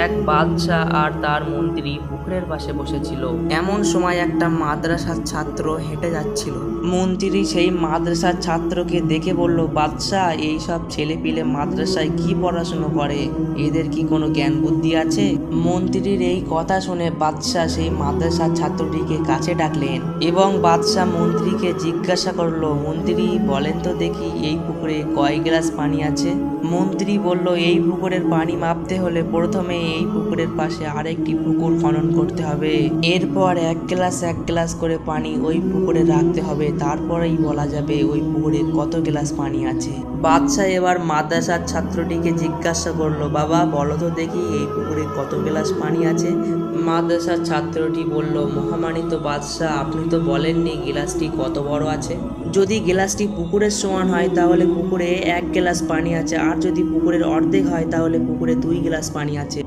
এক বাদশাহ আর তার মন্ত্রী পুকুরের পাশে বসেছিল। এমন সময় একটা মাদ্রাসার ছাত্র হেঁটে যাচ্ছিল। মন্ত্রী সেই মাদ্রাসার ছাত্রকে দেখে বলল, বাদশাহ, এইসব ছেলেপিলে মাদ্রাসায় কি পড়াশুনো করে? এদের কি কোনো জ্ঞান বুদ্ধি আছে? মন্ত্রীর এই কথা শুনে বাদশাহ সেই মাদ্রাসার ছাত্রটিকে কাছে ডাকলেন এবং বাদশাহ মন্ত্রীকে জিজ্ঞাসা করলো, মন্ত্রী বলেন তো দেখি, এই পুকুরে কয় গ্লাস পানি আছে? মন্ত্রী বলল, এই পুকুরের পানি মাপতে হলে প্রথমে এই পুকুরের পাশে আরেকটি পুকুর খনন করতে হবে। এরপর এক গ্লাস করে পানি ওই পুকুরে রাখতে হবে, তারপরেই বলা যাবে ওই পুকুরে কত গ্লাস পানি আছে। বাদশাহ এবার মাদ্রাসার ছাত্রটিকে জিজ্ঞাসা করলো, বাবা বলো তো দেখি, এই পুকুরে কত গ্লাস পানি আছে? মাদ্রাসার ছাত্রটি বলল, মহামানিত বাদশাহ, আপনি তো বলেননি গ্লাসটি কত বড় আছে। যদি গ্লাসটি পুকুরের সমান হয় তাহলে পুকুরে 1 গ্লাস পানি আছে, আর যদি পুকুরের অর্ধেক হয় তাহলে পুকুরে 2 গ্লাস পানি আছে।